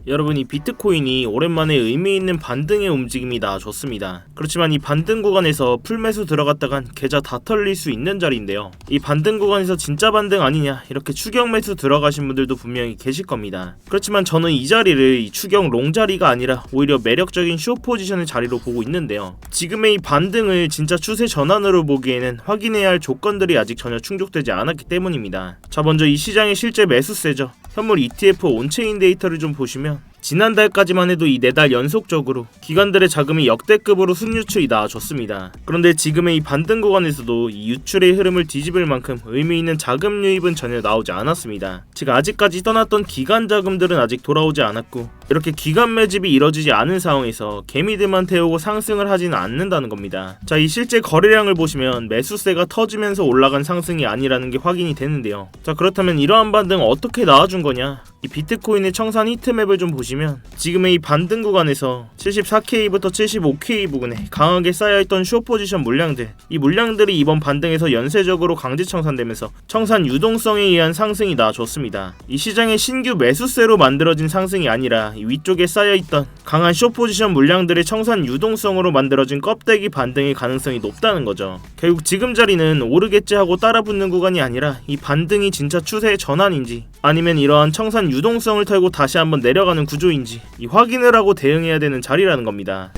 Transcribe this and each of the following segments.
여러분, 이 비트코인이 오랜만에 의미있는 반등의 움직임이 나와줬습니다. 그렇지만 이 반등 구간에서 풀매수 들어갔다간 계좌 다 털릴 수 있는 자리인데요. 이 반등 구간에서 진짜 반등 아니냐 이렇게 추격 매수 들어가신 분들도 분명히 계실 겁니다. 그렇지만 저는 이 자리를 이 추격 롱 자리가 아니라 오히려 매력적인 숏 포지션의 자리로 보고 있는데요. 지금의 이 반등을 진짜 추세 전환으로 보기에는 확인해야 할 조건들이 아직 전혀 충족되지 않았기 때문입니다. 자, 먼저 이 시장의 실제 매수세죠. 현물 ETF 온체인 데이터를 좀 보시면 지난달까지만 해도 이 4달 연속적으로 기관들의 자금이 역대급으로 순유출이 나와줬습니다. 그런데 지금의 이 반등 구간에서도 이 유출의 흐름을 뒤집을 만큼 의미있는 자금 유입은 전혀 나오지 않았습니다. 즉 아직까지 떠났던 기관 자금들은 아직 돌아오지 않았고, 이렇게 기관 매집이 이뤄지지 않은 상황에서 개미들만 태우고 상승을 하지는 않는다는 겁니다. 자, 이 실제 거래량을 보시면 매수세가 터지면서 올라간 상승이 아니라는 게 확인이 되는데요. 자, 그렇다면 이러한 반등 어떻게 나와준 거냐? 이 비트코인의 청산 히트맵을 좀 보시면 지금의 이 반등 구간에서 74K부터 75K 부근에 강하게 쌓여있던 숏 포지션 물량들, 이 물량들이 이번 반등에서 연쇄적으로 강제 청산되면서 청산 유동성에 의한 상승이 나와줬습니다. 이 시장의 신규 매수세로 만들어진 상승이 아니라 이 위쪽에 쌓여있던 강한 숏 포지션 물량들의 청산 유동성으로 만들어진 껍데기 반등의 가능성이 높다는 거죠. 결국 지금 자리는 오르겠지 하고 따라붙는 구간이 아니라 이 반등이 진짜 추세의 전환인지 아니면 이러한 청산 유동성을 털고 다시 한번 내려가는 구조인지 이 확인을 하고 대응해야 되는 자리라는 겁니다.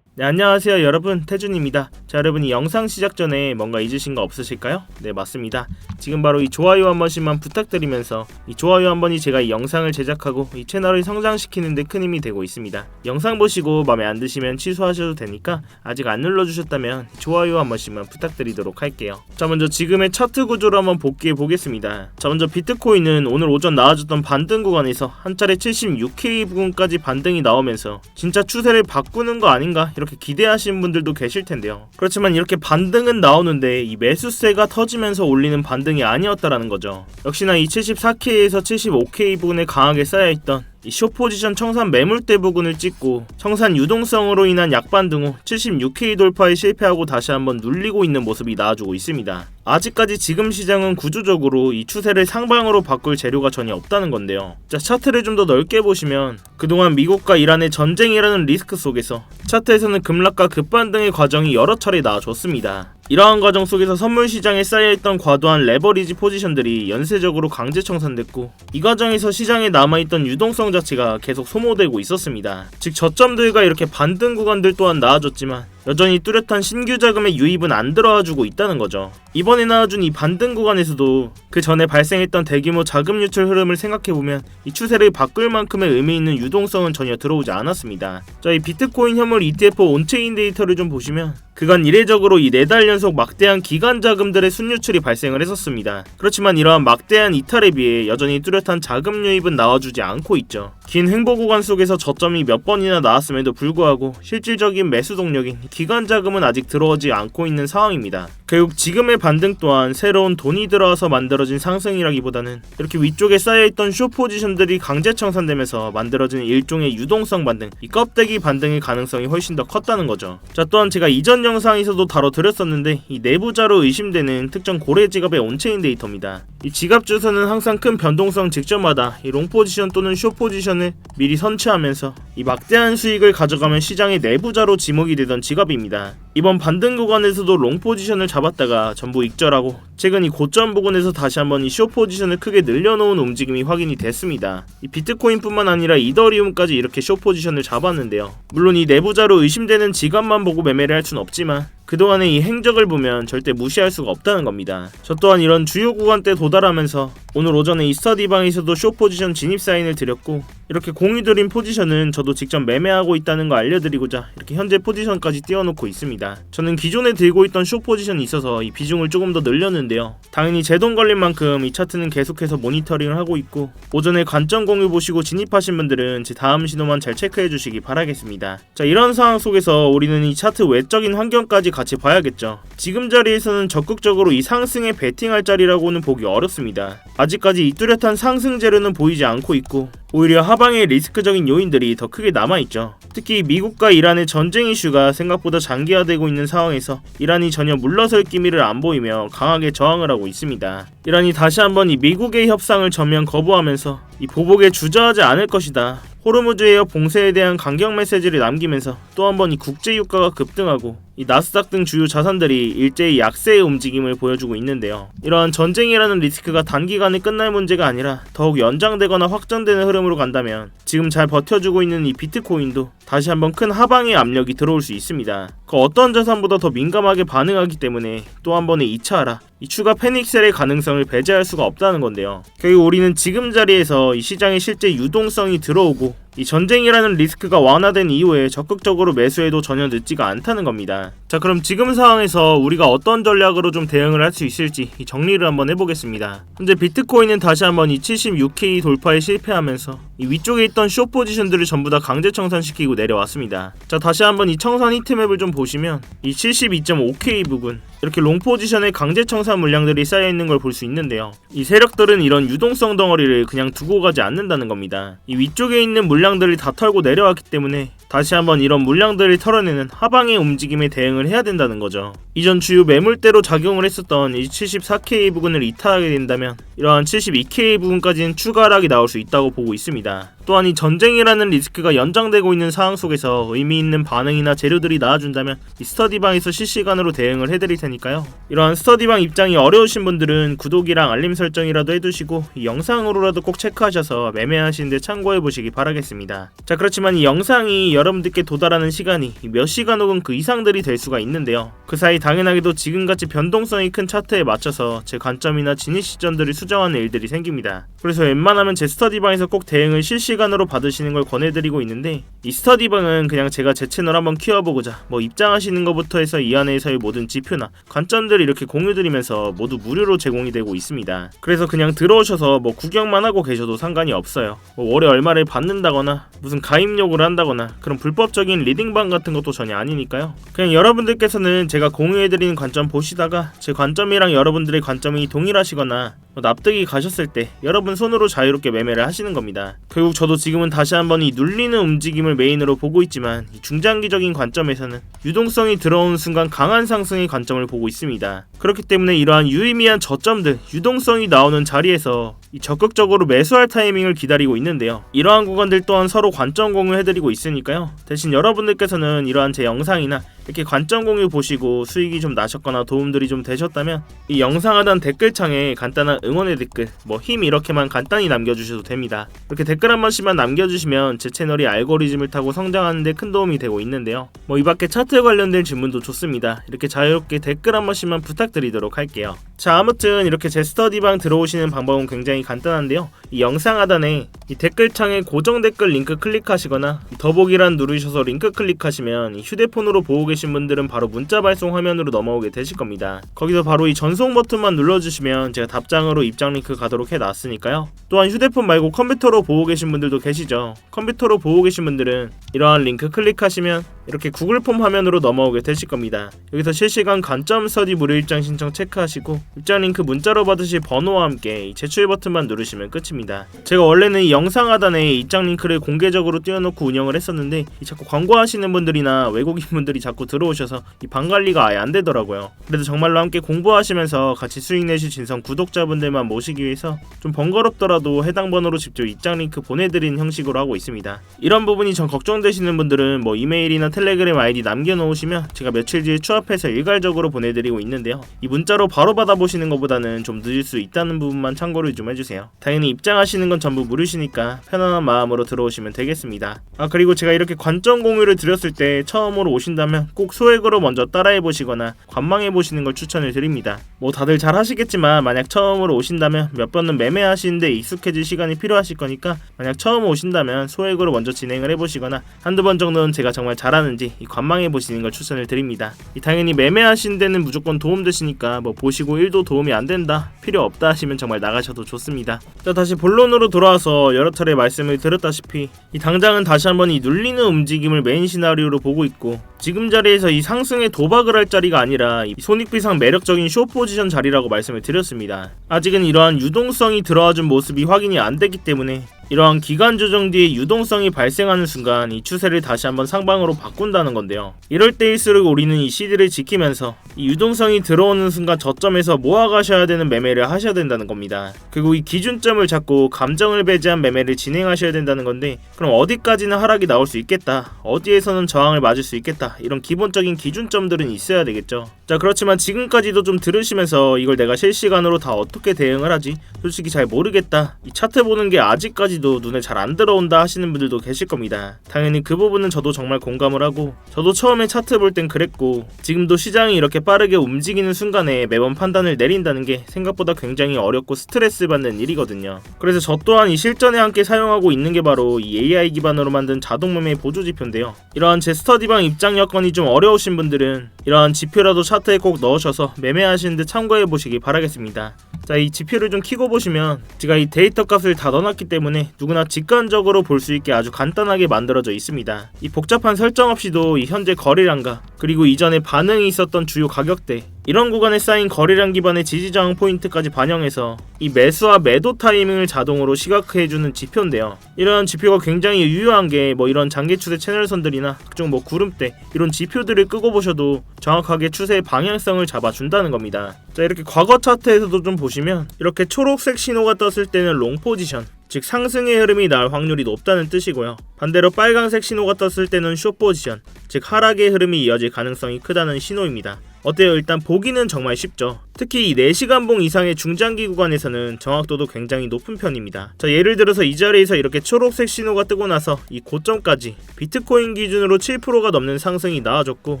네, 안녕하세요 여러분, 태준입니다. 자, 여러분, 이 영상 시작 전에 뭔가 잊으신 거 없으실까요? 네, 맞습니다. 지금 바로 이 좋아요 한 번씩만 부탁드리면서 이 좋아요 한 번이 제가 이 영상을 제작하고 이 채널을 성장시키는 데 큰 힘이 되고 있습니다. 영상 보시고 마음에 안 드시면 취소하셔도 되니까 아직 안 눌러주셨다면 좋아요 한 번씩만 부탁드리도록 할게요. 자, 먼저 지금의 차트 구조를 한번 복귀해 보겠습니다. 자, 먼저 비트코인은 오늘 오전 나와줬던 반등 구간에서 한 차례 76K 부근까지 반등이 나오면서 진짜 추세를 바꾸는 거 아닌가 이렇게 기대하시는 분들도 계실 텐데요. 그렇지만 이렇게 반등은 나오는데 이 매수세가 터지면서 올리는 반등이 아니었다라는 거죠. 역시나 이 74K에서 75K 부근에 강하게 쌓여있던 이 숏 포지션 청산 매물대 부근을 찍고 청산 유동성으로 인한 약반등 후 76K 돌파에 실패하고 다시 한번 눌리고 있는 모습이 나와주고 있습니다. 아직까지 지금 시장은 구조적으로 이 추세를 상방으로 바꿀 재료가 전혀 없다는 건데요. 자, 차트를 좀 더 넓게 보시면 그동안 미국과 이란의 전쟁이라는 리스크 속에서 차트에서는 급락과 급반등의 과정이 여러 차례 나와줬습니다. 이러한 과정 속에서 선물 시장에 쌓여있던 과도한 레버리지 포지션들이 연쇄적으로 강제 청산됐고, 이 과정에서 시장에 남아있던 유동성 자체가 계속 소모되고 있었습니다. 즉 저점들과 이렇게 반등 구간들 또한 나와줬지만 여전히 뚜렷한 신규 자금의 유입은 안 들어와주고 있다는 거죠. 이번에 나와준 이 반등 구간에서도 그 전에 발생했던 대규모 자금 유출 흐름을 생각해보면 이 추세를 바꿀 만큼의 의미 있는 유동성은 전혀 들어오지 않았습니다. 자, 이 비트코인 현물 ETF 온체인 데이터를 좀 보시면 그간 이례적으로 이 4달 연속 막대한 기관 자금들의 순유출이 발생을 했었습니다. 그렇지만 이러한 막대한 이탈에 비해 여전히 뚜렷한 자금 유입은 나와주지 않고 있죠. 긴 횡보 구간 속에서 저점이 몇 번이나 나왔음에도 불구하고 실질적인 매수 동력인 기관 자금은 아직 들어오지 않고 있는 상황입니다. 결국 지금의 반등 또한 새로운 돈이 들어와서 만들어진 상승이라기보다는 이렇게 위쪽에 쌓여있던 숏 포지션들이 강제 청산되면서 만들어진 일종의 유동성 반등, 이 껍데기 반등의 가능성이 훨씬 더 컸다는 거죠. 자, 또한 제가 이전 영상에서도 다뤄드렸었는데 이 내부자로 의심되는 특정 고래 지갑의 온체인 데이터입니다. 이 지갑 주소는 항상 큰 변동성 직전마다 이 롱 포지션 또는 숏 포지션을 미리 선취하면서 이 막대한 수익을 가져가면 시장의 내부자로 지목이 되던 지갑입니다. 이번 반등 구간에서도 롱 포지션을 잡았다가 전부 익절하고 최근 이 고점 부근에서 다시 한번 이 숏 포지션을 크게 늘려놓은 움직임이 확인이 됐습니다. 이 비트코인뿐만 아니라 이더리움까지 이렇게 숏 포지션을 잡았는데요. 물론 이 내부자로 의심되는 지갑만 보고 매매를 할 수는 없지만 그동안의 이 행적을 보면 절대 무시할 수가 없다는 겁니다. 저 또한 이런 주요 구간대 도달하면서 오늘 오전에 이 스터디방에서도 숏 포지션 진입 사인을 드렸고, 이렇게 공유 드린 포지션은 저도 직접 매매하고 있다는 거 알려드리고자 이렇게 현재 포지션까지 띄워놓고 있습니다. 저는 기존에 들고 있던 숏 포지션이 있어서 이 비중을 조금 더 늘렸는데요. 당연히 제 돈 걸린 만큼 이 차트는 계속해서 모니터링을 하고 있고, 오전에 관점 공유 보시고 진입하신 분들은 제 다음 신호만 잘 체크해 주시기 바라겠습니다. 자, 이런 상황 속에서 우리는 이 차트 외적인 환경까지 같이 봐야겠죠. 지금 자리에서는 적극적으로 이 상승에 베팅할 자리라고는 보기 어렵습니다. 아직까지 이 뚜렷한 상승 재료는 보이지 않고 있고 오히려 하방의 리스크적인 요인들이 더 크게 남아있죠. 특히 미국과 이란의 전쟁 이슈가 생각보다 장기화되고 있는 상황에서 이란이 전혀 물러설 기미를 안 보이며 강하게 저항을 하고 있습니다. 이란이 다시 한번 이 미국의 협상을 전면 거부하면서 이 보복에 주저하지 않을 것이다. 호르무즈 해협 봉쇄에 대한 강경 메시지를 남기면서 또 한 번 이 국제 유가가 급등하고 이 나스닥 등 주요 자산들이 일제히 약세의 움직임을 보여주고 있는데요. 이러한 전쟁이라는 리스크가 단기간에 끝날 문제가 아니라 더욱 연장되거나 확장되는 흐름으로 간다면 지금 잘 버텨주고 있는 이 비트코인도 다시 한번 큰 하방의 압력이 들어올 수 있습니다. 그 어떤 자산보다 더 민감하게 반응하기 때문에 또 한 번의 2차하락, 이 추가 패닉셀의 가능성을 배제할 수가 없다는 건데요. 결국 우리는 지금 자리에서 이 시장에 실제 유동성이 들어오고 이 전쟁이라는 리스크가 완화된 이후에 적극적으로 매수해도 전혀 늦지가 않다는 겁니다. 자, 그럼 지금 상황에서 우리가 어떤 전략으로 좀 대응을 할 수 있을지 정리를 한번 해보겠습니다. 현재 비트코인은 다시 한번 이 76K 돌파에 실패하면서 이 위쪽에 있던 숏 포지션들을 전부 다 강제 청산시키고 내려왔습니다. 자, 다시 한번 이 청산 히트맵을 좀 보시면 이 72.5K 부근 이렇게 롱 포지션에 강제 청산 물량들이 쌓여있는 걸 볼 수 있는데요. 이 세력들은 이런 유동성 덩어리를 그냥 두고 가지 않는다는 겁니다. 이 위쪽에 있는 물량들을 다 털고 내려왔기 때문에 다시 한번 이런 물량들을 털어내는 하방의 움직임에 대응을 해야 된다는 거죠. 이전 주요 매물대로 작용을 했었던 이 74K 부근을 이탈하게 된다면 이러한 72K 부근까지는 추가 하락이 나올 수 있다고 보고 있습니다. 또한 이 전쟁이라는 리스크가 연장되고 있는 상황 속에서 의미 있는 반응이나 재료들이 나와준다면 이 스터디방에서 실시간으로 대응을 해드릴 테니까요. 이러한 스터디방 입장이 어려우신 분들은 구독이랑 알림 설정이라도 해두시고 이 영상으로라도 꼭 체크하셔서 매매하시는데 참고해보시기 바라겠습니다. 자, 그렇지만 이 영상이 여러분들께 도달하는 시간이 몇 시간 혹은 그 이상들이 될 수가 있는데요. 그 사이 당연하게도 지금같이 변동성이 큰 차트에 맞춰서 제 관점이나 진입 시점들을 수정하는 일들이 생깁니다. 그래서 웬만하면 제 스터디방에서 꼭 대응을 실시간으로 받으시는 걸 권해드리고 있는데 이 스터디방은 그냥 제가 제 채널 한번 키워보고자 뭐 입장하시는 것부터 해서 이 안에서의 모든 지표나 관점들을 이렇게 공유드리면서 모두 무료로 제공이 되고 있습니다. 그래서 그냥 들어오셔서 뭐 구경만 하고 계셔도 상관이 없어요. 뭐 월에 얼마를 받는다거나 무슨 가입 요구를 한다거나 그런 불법적인 리딩방 같은 것도 전혀 아니니까요. 그냥 여러분들께서는 제가 공유해드리는 관점 보시다가 제 관점이랑 여러분들의 관점이 동일하시거나 납득이 가셨을 때 여러분 손으로 자유롭게 매매를 하시는 겁니다. 결국 저도 지금은 다시 한번 이 눌리는 움직임을 메인으로 보고 있지만 이 중장기적인 관점에서는 유동성이 들어오는 순간 강한 상승의 관점을 보고 있습니다. 그렇기 때문에 이러한 유의미한 저점들, 유동성이 나오는 자리에서 이 적극적으로 매수할 타이밍을 기다리고 있는데요. 이러한 구간들 또한 서로 관점 공유해드리고 있으니까요. 대신 여러분들께서는 이러한 제 영상이나 이렇게 관점 공유 보시고 수익이 좀 나셨거나 도움들이 좀 되셨다면 이 영상 하단 댓글창에 간단한 응원의 댓글, 뭐 힘 이렇게만 간단히 남겨주셔도 됩니다. 이렇게 댓글 한 번씩만 남겨주시면 제 채널이 알고리즘을 타고 성장하는 데 큰 도움이 되고 있는데요. 뭐 이 밖에 차트 관련된 질문도 좋습니다. 이렇게 자유롭게 댓글 한 번씩만 부탁드리도록 할게요. 자, 아무튼 이렇게 제 스터디방 들어오시는 방법은 굉장히 간단한데요. 이 영상 하단에 이 댓글창에 고정 댓글 링크 클릭하시거나 더보기란 누르셔서 링크 클릭하시면 이 휴대폰으로 보고 계신 분들은 바로 문자 발송 화면으로 넘어오게 되실 겁니다. 거기서 바로 이 전송 버튼만 눌러주시면 제가 답장으로 입장 링크 가도록 해놨으니까요. 또한 휴대폰 말고 컴퓨터로 보고 계신 분들도 계시죠. 컴퓨터로 보고 계신 분들은 이러한 링크 클릭하시면 이렇게 구글 폼 화면으로 넘어오게 되실 겁니다. 여기서 실시간 관점 스터디 무료 입장 신청 체크하시고 입장 링크 문자로 받으실 번호와 함께 이 제출 버튼만 누르시면 끝입니다. 제가 원래는 이 영상 하단에 입장 링크를 공개적으로 띄워놓고 운영을 했었는데 자꾸 광고하시는 분들이나 외국인 분들이 자꾸 들어오셔서 이 방 관리가 아예 안 되더라고요. 그래서 정말로 함께 공부하시면서 같이 수익 내실 진성 구독자분들만 모시기 위해서 좀 번거롭더라도 해당 번호로 직접 입장 링크 보내드리는 형식으로 하고 있습니다. 이런 부분이 전 걱정되시는 분들은 뭐 이메일이나 텔레그램 아이디 남겨놓으시면 제가 며칠 뒤에 추합해서 일괄적으로 보내드리고 있는데요. 이 문자로 바로 받아보시는 것보다는 좀 늦을 수 있다는 부분만 참고를 좀 해주세요. 당연히 입장하시는 건 전부 무료시니까 편안한 마음으로 들어오시면 되겠습니다. 그리고 제가 이렇게 관점 공유를 드렸을 때 처음으로 오신다면 꼭 소액으로 먼저 따라해보시거나 관망해보시는 걸 추천을 드립니다. 뭐 다들 잘 하시겠지만 만약 처음으로 오신다면 몇 번은 매매하시는데 익숙해질 시간이 필요하실 거니까 만약 처음 오신다면 소액으로 먼저 진행을 해보시거나 한두 번 정도는 제가 정말 잘하는지 관망해보시는 걸 추천을 드립니다. 당연히 매매하시는 데는 무조건 도움되시니까 뭐 보시고 1도 도움이 안 된다, 필요 없다 하시면 정말 나가셔도 좋습니다. 자, 다시 본론으로 돌아와서 여러 차례 말씀을 드렸다시피 이 당장은 다시 한번 이 눌리는 움직임을 메인 시나리오로 보고 있고 지금 자리에서 이 상승에 도박을 할 자리가 아니라 이 손익비상 매력적인 숏 포지션 자리라고 말씀을 드렸습니다. 아직은 이러한 유동성이 들어와준 모습이 확인이 안 되기 때문에 이러한 기간 조정 뒤에 유동성이 발생하는 순간 이 추세를 다시 한번 상방으로 바꾼다는 건데요. 이럴 때일수록 우리는 이 CD를 지키면서 이 유동성이 들어오는 순간 저점에서 모아가셔야 되는 매매를 하셔야 된다는 겁니다. 그리고 이 기준점을 잡고 감정을 배제한 매매를 진행하셔야 된다는 건데, 그럼 어디까지는 하락이 나올 수 있겠다, 어디에서는 저항을 맞을 수 있겠다, 이런 기본적인 기준점들은 있어야 되겠죠. 자, 그렇지만 지금까지도 좀 들으시면서 이걸 내가 실시간으로 다 어떻게 대응을 하지? 솔직히 잘 모르겠다, 이 차트 보는 게 아직까지도 눈에 잘 안 들어온다 하시는 분들도 계실 겁니다. 당연히 그 부분은 저도 정말 공감을 하고, 저도 처음에 차트 볼 땐 그랬고, 지금도 시장이 이렇게 빠르게 움직이는 순간에 매번 판단을 내린다는 게 생각보다 굉장히 어렵고 스트레스 받는 일이거든요. 그래서 저 또한 이 실전에 함께 사용하고 있는 게 바로 이 AI 기반으로 만든 자동 매매 보조 지표인데요. 이러한 제 스터디방 입장 여건이 좀 어려우신 분들은 이러한 지표라도 차트에 꼭 넣으셔서 매매하시는데 참고해 보시기 바라겠습니다. 자, 이 지표를 좀 키고 보시면 제가 이 데이터 값을 다 넣어놨기 때문에 누구나 직관적으로 볼 수 있게 아주 간단하게 만들어져 있습니다. 이 복잡한 설정 없이도 이 현재 거래량과 그리고 이전에 반응이 있었던 주요 가격대, 이런 구간에 쌓인 거래량 기반의 지지저항 포인트까지 반영해서 이 매수와 매도 타이밍을 자동으로 시각화해주는 지표인데요. 이러한 지표가 굉장히 유효한 게 이런 장기 추세 채널선들이나 각종 구름대, 이런 지표들을 끄고 보셔도 정확하게 추세의 방향성을 잡아준다는 겁니다. 자, 이렇게 과거 차트에서도 좀 보시면 이렇게 초록색 신호가 떴을 때는 롱 포지션, 즉 상승의 흐름이 날 확률이 높다는 뜻이고요. 반대로 빨간색 신호가 떴을 때는 숏 포지션, 즉 하락의 흐름이 이어질 가능성이 크다는 신호입니다. 어때요? 일단 보기는 정말 쉽죠. 특히 이 4시간봉 이상의 중장기 구간에서는 정확도도 굉장히 높은 편입니다. 자, 예를 들어서 이 자리에서 이렇게 초록색 신호가 뜨고 나서 이 고점까지 비트코인 기준으로 7%가 넘는 상승이 나와줬고,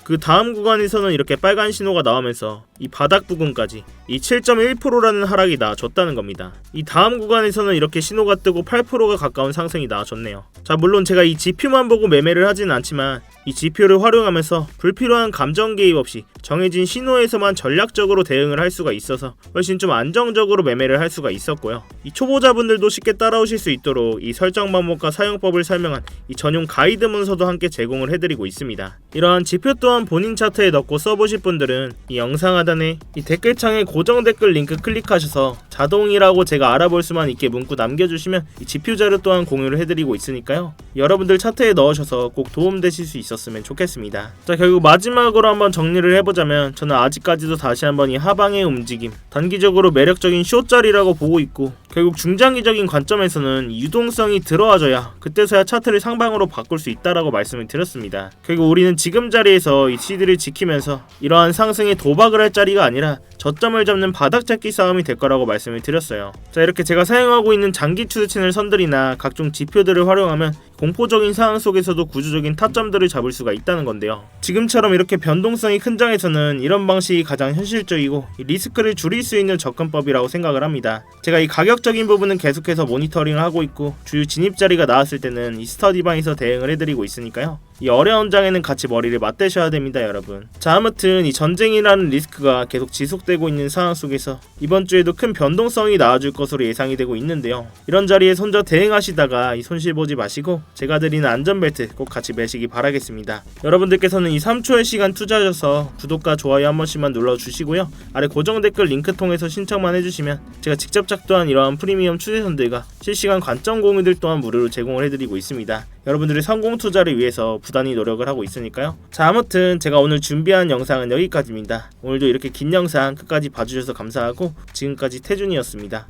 그 다음 구간에서는 이렇게 빨간 신호가 나오면서 이 바닥 부근까지 이 7.1%라는 하락이 나와줬다는 겁니다. 이 다음 구간에서는 이렇게 신호가 뜨고 8%가 가까운 상승이 나와줬네요. 자, 물론 제가 이 지표만 보고 매매를 하진 않지만 이 지표를 활용하면서 불필요한 감정 개입 없이 정해진 신호에서만 전략적으로 대응을 할 수가 있어서 훨씬 좀 안정적으로 매매를 할 수가 있었고요. 이 초보자분들도 쉽게 따라오실 수 있도록 이 설정 방법과 사용법을 설명한 이 전용 가이드 문서도 함께 제공을 해드리고 있습니다. 이러한 지표 또한 본인 차트에 넣고 써보실 분들은 이 영상 하단에 이 댓글창에 고정 댓글 링크 클릭하셔서 자동이라고 제가 알아볼 수만 있게 문구 남겨주시면 이 지표 자료 또한 공유를 해드리고 있으니까요. 여러분들 차트에 넣으셔서 꼭 도움되실 수 있었으면 좋겠습니다. 자, 결국 마지막으로 한번 정리를 해보자면, 저는 아직까지도 다시 한번 이 하방의 움직임, 단기적으로 매력적인 숏자리라고 보고 있고, 결국 중장기적인 관점에서는 유동성이 들어와줘야 그때서야 차트를 상방으로 바꿀 수 있다라고 말씀을 드렸습니다. 결국 우리는 지금 자리에서 이 CD를 지키면서 이러한 상승에 도박을 할 자리가 아니라 저점을 잡는 바닥 잡기 싸움이 될 거라고 말씀을 드렸어요. 자, 이렇게 제가 사용하고 있는 장기 추세 채널 선들이나 각종 지표들을 활용하면 공포적인 상황 속에서도 구조적인 타점들을 잡을 수가 있다는 건데요. 지금처럼 이렇게 변동성이 큰 장에서는 이런 방식이 가장 현실적이고 리스크를 줄일 수 있는 접근법이라고 생각을 합니다. 제가 이 가격적인 부분은 계속해서 모니터링을 하고 있고, 주요 진입 자리가 나왔을 때는 이 스터디방에서 대응을 해드리고 있으니까요. 이 어려운 장에는 같이 머리를 맞대셔야 됩니다, 여러분. 자, 아무튼 이 전쟁이라는 리스크가 계속 지속되고 있는 상황 속에서 이번 주에도 큰 변동성이 나와줄 것으로 예상이 되고 있는데요. 이런 자리에 혼자 대응하시다가 이 손실 보지 마시고 제가 드리는 안전벨트 꼭 같이 매시기 바라겠습니다. 여러분들께서는 이 3초의 시간 투자하셔서 구독과 좋아요 한 번씩만 눌러주시고요. 아래 고정 댓글 링크 통해서 신청만 해주시면 제가 직접 작도한 이러한 프리미엄 추세선들과 실시간 관점 공유들 또한 무료로 제공을 해드리고 있습니다. 여러분들의 성공 투자를 위해서 부단히 노력을 하고 있으니까요. 자, 아무튼 제가 오늘 준비한 영상은 여기까지입니다. 오늘도 이렇게 긴 영상 끝까지 봐주셔서 감사하고, 지금까지 태준이었습니다.